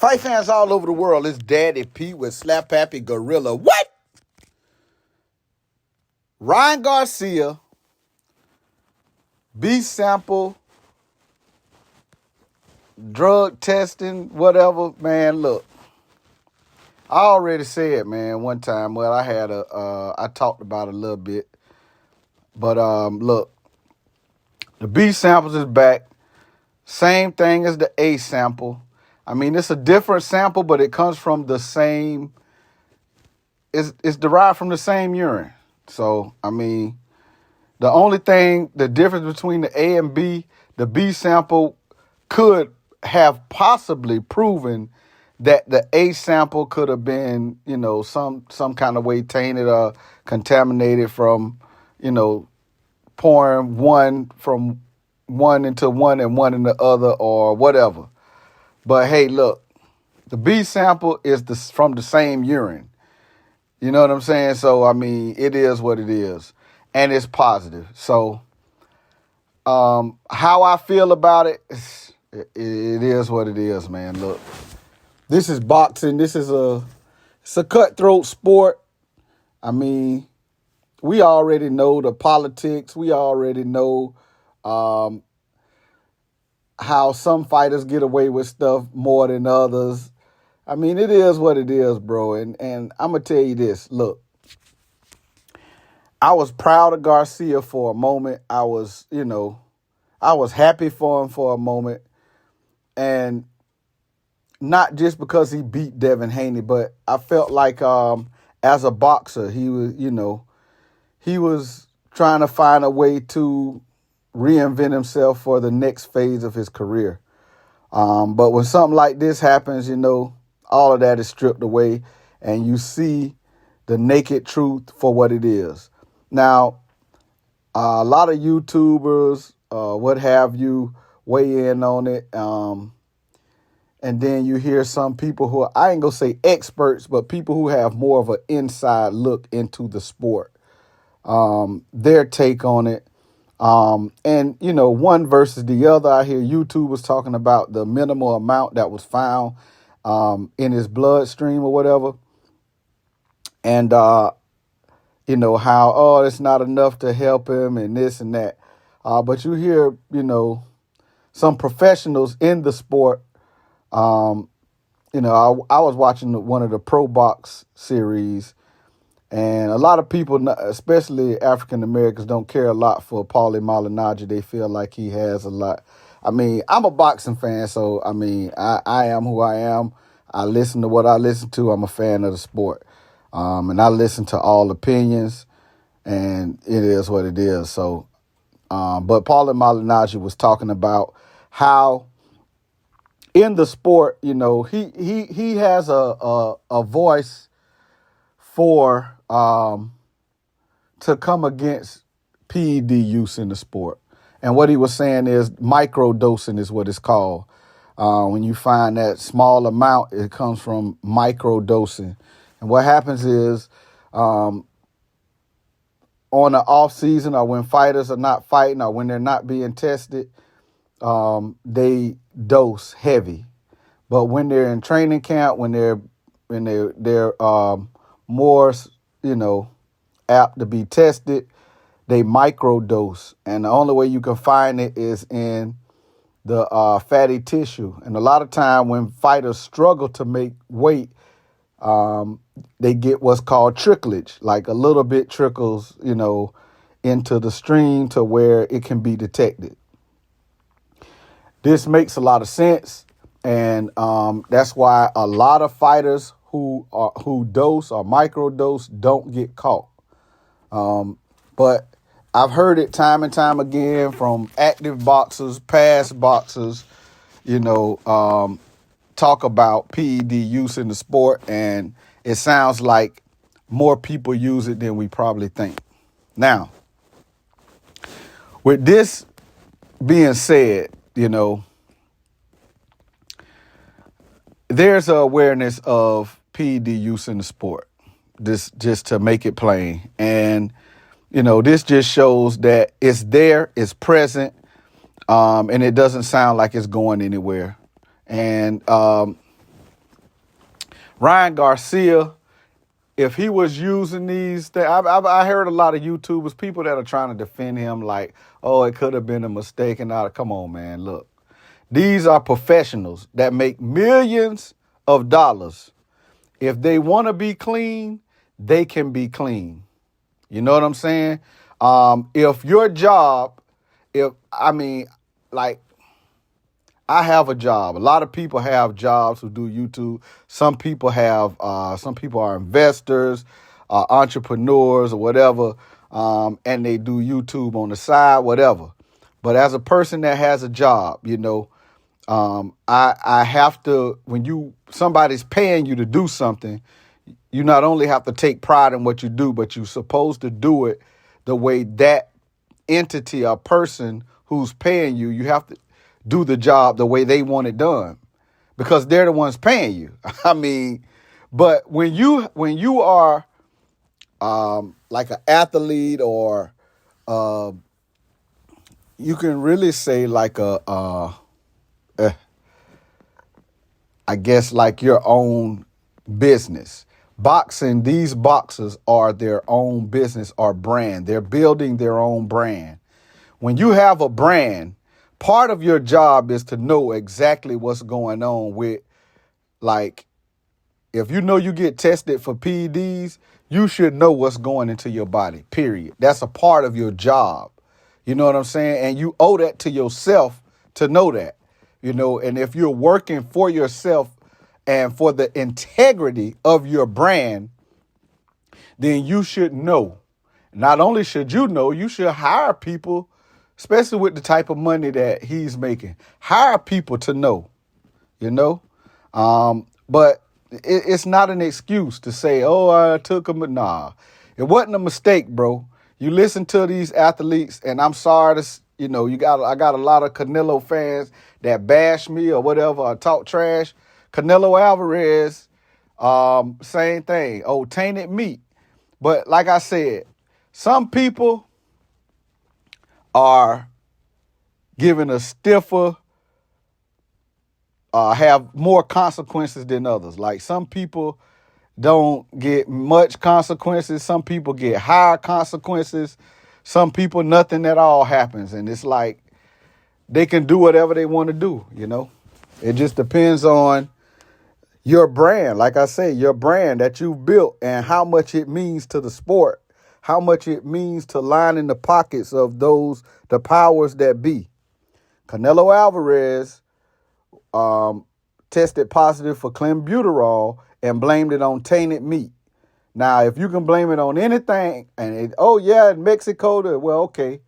Fight fans all over the world. It's Daddy P with Slap Happy Gorilla. What? Ryan Garcia, B sample, drug testing, whatever. Man, look. I already said, man, one time. Well, I talked about it a little bit. But look, the B samples is back. Same thing as the A sample. I mean, it's a different sample, but it comes from the same. It's derived from the same urine. So, I mean, the difference between the A and B, the B sample could have possibly proven that the A sample could have been, some kind of way tainted or contaminated from, pouring one from one into one and one in the other or whatever. But hey, look, the B sample is from the same urine. You know what I'm saying? So, I mean, it is what it is. And it's positive. So, how I feel about it is what it is, man. Look, this is boxing. It's a cutthroat sport. I mean, we already know the politics. We already know how some fighters get away with stuff more than others. I mean, it is what it is, bro. And I'm going to tell you this. Look, I was proud of Garcia for a moment. I was happy for him for a moment. And not just because he beat Devin Haney, but I felt like as a boxer, he was trying to find a way to reinvent himself for the next phase of his career. But when something like this happens, all of that is stripped away and you see the naked truth for what it is. Now, a lot of YouTubers, what have you, weigh in on it. And then you hear some people who I ain't going to say experts, but people who have more of an inside look into the sport, their take on it. And, one versus the other. I hear YouTubers talking about the minimal amount that was found in his bloodstream or whatever. And, how, it's not enough to help him and this and that. But you hear, some professionals in the sport. I was watching one of the Pro Box series, and a lot of people, especially African Americans, don't care a lot for Pauli Malinaggi. They feel like he has a lot. I mean, I'm a boxing fan, so I mean, I am who I am. I listen to what I listen to. I'm a fan of the sport, and I listen to all opinions, and it is what it is. So, but Pauli Malinaggi was talking about how in the sport, he has a voice for to come against PED use in the sport. And what he was saying is microdosing is what it's called. When you find that small amount, it comes from microdosing. And what happens is on the off season or when fighters are not fighting or when they're not being tested, they dose heavy. But when they're in training camp, when they're more, apt to be tested, they microdose. And the only way you can find it is in the fatty tissue. And a lot of time when fighters struggle to make weight, they get what's called tricklage, like a little bit trickles, into the stream to where it can be detected. This makes a lot of sense, and that's why a lot of fighters who dose or microdose don't get caught. But I've heard it time and time again from active boxers, past boxers, talk about PED use in the sport, and it sounds like more people use it than we probably think. Now, with this being said, there's an awareness of PED use in the sport, this just to make it plain. And, this just shows that it's there, it's present, and it doesn't sound like it's going anywhere. And Ryan Garcia, if he was using these things, I heard a lot of YouTubers, people that are trying to defend him like, oh, it could have been a mistake. And now, come on, man, look. These are professionals that make millions of dollars. If they want to be clean, they can be clean. You know what I'm saying? If your job, I have a job. A lot of people have jobs who do YouTube. Some people are investors, entrepreneurs or whatever, and they do YouTube on the side, whatever. But as a person that has a job, I have to, when somebody's paying you to do something, you not only have to take pride in what you do, but you're supposed to do it the way that entity or person who's paying you, you have to do the job the way they want it done because they're the ones paying you. But when you are like an athlete or you can really say like I guess like your own business. Boxing, these boxers are their own business or brand. They're building their own brand. When you have a brand, part of your job is to know exactly what's going on with, like, if you know you get tested for PEDs, you should know what's going into your body, period. That's a part of your job. You know what I'm saying? And you owe that to yourself to know that, and if you're working for yourself and for the integrity of your brand, then you should know. Not only should you know, you should hire people, especially with the type of money that he's making. Hire people to know, But it's not an excuse to say, oh, I took him. Nah, it wasn't a mistake, bro. You listen to these athletes, and I'm sorry to, I got a lot of Canelo fans that bash me or whatever, or talk trash. Canelo Alvarez, same thing. Oh, tainted meat. But like I said, some people are given a stiffer, have more consequences than others. Like some people don't get much consequences. Some people get higher consequences. Some people, nothing at all happens. And it's like they can do whatever they want to do, It just depends on your brand. Like I say, your brand that you've built and how much it means to the sport, how much it means to line in the pockets of the powers that be. Canelo Alvarez tested positive for clenbuterol and blamed it on tainted meat. Now, if you can blame it on anything, and in Mexico, well, okay.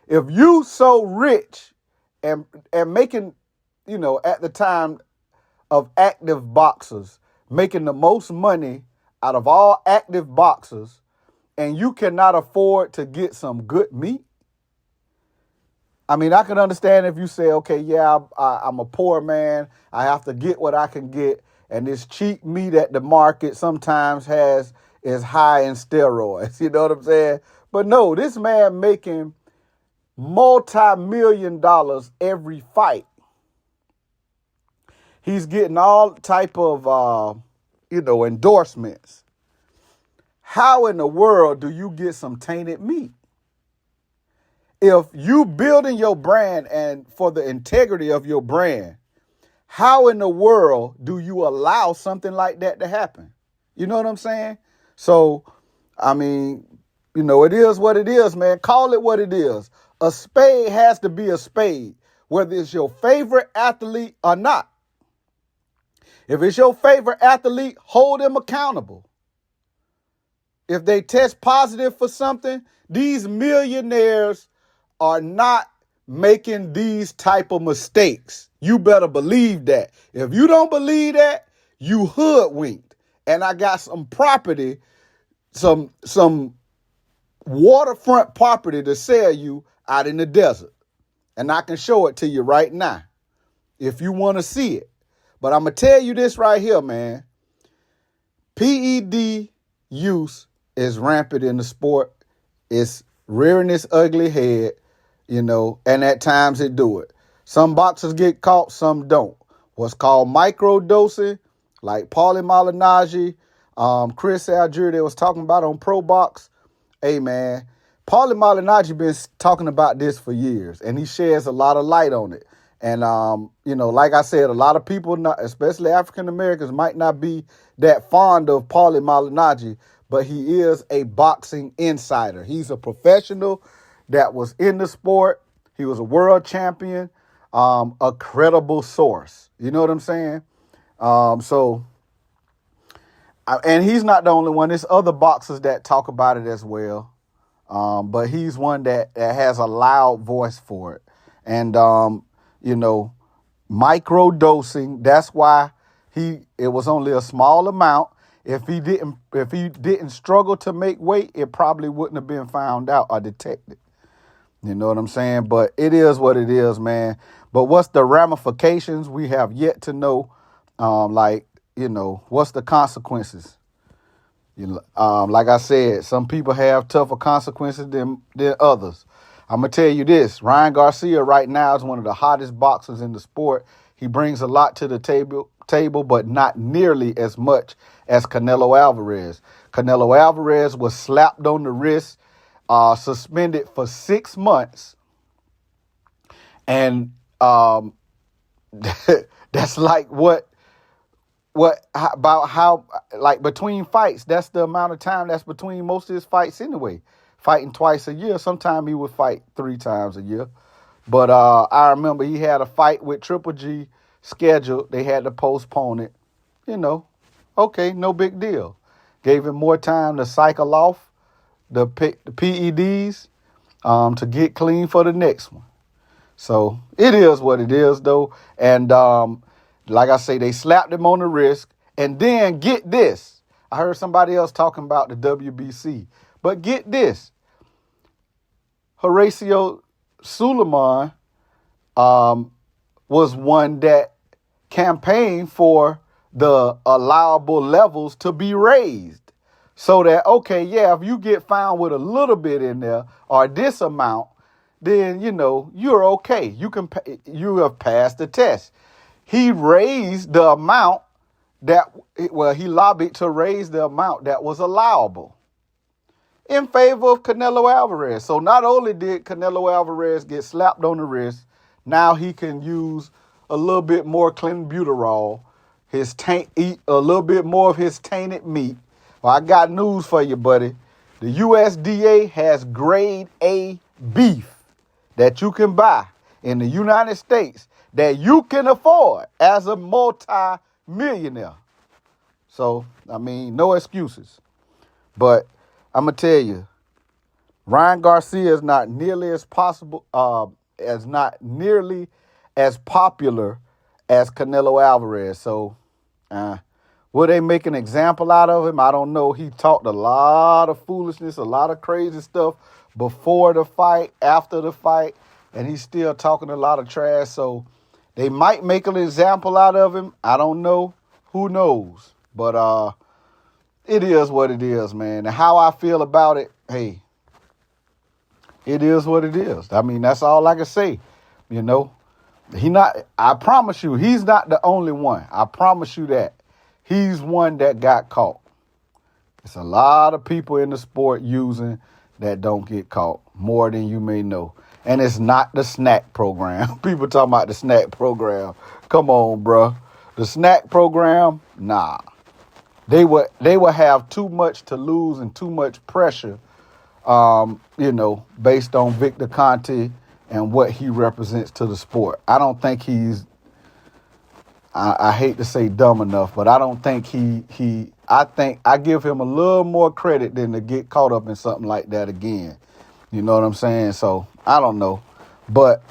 If you so rich and making, at the time of active boxers, making the most money out of all active boxers, and you cannot afford to get some good meat, I can understand if you say, okay, yeah, I'm a poor man. I have to get what I can get. And this cheap meat at the market sometimes is high in steroids. You know what I'm saying? But no, this man making multi-million dollars every fight. He's getting all type of, endorsements. How in the world do you get some tainted meat? If you building your brand and for the integrity of your brand, how in the world do you allow something like that to happen? You know what I'm saying? So, it is what it is, man. Call it what it is. A spade has to be a spade, whether it's your favorite athlete or not. If it's your favorite athlete, hold them accountable. If they test positive for something, these millionaires are not making these type of mistakes. You better believe that. If you don't believe that, you hoodwinked. And I got some property, some waterfront property to sell you out in the desert. And I can show it to you right now if you want to see it. But I'm going to tell you this right here, man. PED use is rampant in the sport. It's rearing its ugly head, and at times it do it. Some boxers get caught, some don't. What's called microdosing Like Pauli Malinaggi, Chris Algeri, they was talking about on Pro Box. Hey, man, Pauli Malinaggi been talking about this for years, and he sheds a lot of light on it. And, like I said, a lot of people, especially African Americans, might not be that fond of Pauli Malinaggi, but he is a boxing insider. He's a professional that was in the sport. He was a world champion, a credible source. You know what I'm saying? And he's not the only one. There's other boxers that talk about it as well. But he's one that has a loud voice for it. And, micro dosing, that's why it was only a small amount. If he didn't struggle to make weight, it probably wouldn't have been found out or detected. You know what I'm saying? But it is what it is, man. But what's the ramifications? We have yet to know. What's the consequences? Like I said, some people have tougher consequences than others. I'm going to tell you this. Ryan Garcia right now is one of the hottest boxers in the sport. He brings a lot to the table, but not nearly as much as Canelo Alvarez. Canelo Alvarez was slapped on the wrist, suspended for 6 months. And that's like between fights, that's the amount of time that's between most of his fights anyway. Fighting twice a year. Sometimes he would fight 3 times a year. But I remember he had a fight with Triple G scheduled. They had to postpone it. Okay, no big deal. Gave him more time to cycle off the PEDs to get clean for the next one. So it is what it is, though. And like I say, they slapped him on the wrist. And then get this. I heard somebody else talking about the WBC. But get this. Horacio Suleiman was one that campaigned for the allowable levels to be raised. So that, if you get found with a little bit in there or this amount, then, you're okay. You have passed the test. He raised the amount he lobbied to raise the amount that was allowable in favor of Canelo Alvarez. So not only did Canelo Alvarez get slapped on the wrist, now he can use a little bit more clenbuterol, eat a little bit more of his tainted meat. Well, I got news for you, buddy. The USDA has grade A beef that you can buy in the United States that you can afford as a multi-millionaire. So, no excuses. But I'm going to tell you, Ryan Garcia is not nearly as popular as Canelo Alvarez. So, will they make an example out of him? I don't know. He talked a lot of foolishness, a lot of crazy stuff before the fight, after the fight, and he's still talking a lot of trash. So they might make an example out of him. I don't know. Who knows? But it is what it is, man. And how I feel about it, hey, it is what it is. That's all I can say. I promise you, he's not the only one. I promise you that. He's one that got caught. It's a lot of people in the sport using that don't get caught, more than you may know. And it's not the snack program. People talking about the snack program. Come on, bro. The snack program, nah. They would have too much to lose and too much pressure, based on Victor Conte and what he represents to the sport. I don't think he's, I hate to say dumb enough, but I don't think I think I give him a little more credit than to get caught up in something like that again. You know what I'm saying? So I don't know. But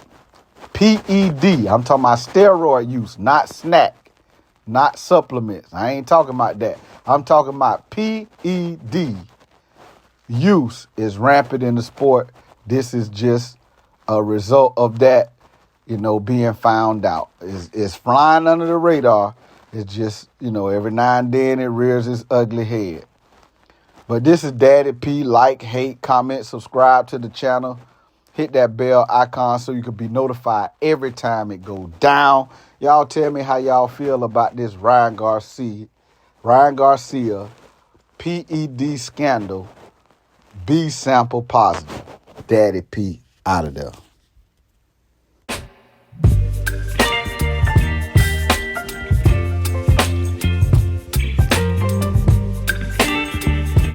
PED, I'm talking about steroid use, not snack, not supplements. I ain't talking about that. I'm talking about PED use is rampant in the sport. This is just a result of that, being found out. It's flying under the radar. It's just, every now and then it rears its ugly head. But this is Daddy P. Like, hate, comment, subscribe to the channel. Hit that bell icon so you can be notified every time it goes down. Y'all tell me how y'all feel about this Ryan Garcia, PED scandal, B sample positive. Daddy P out of there.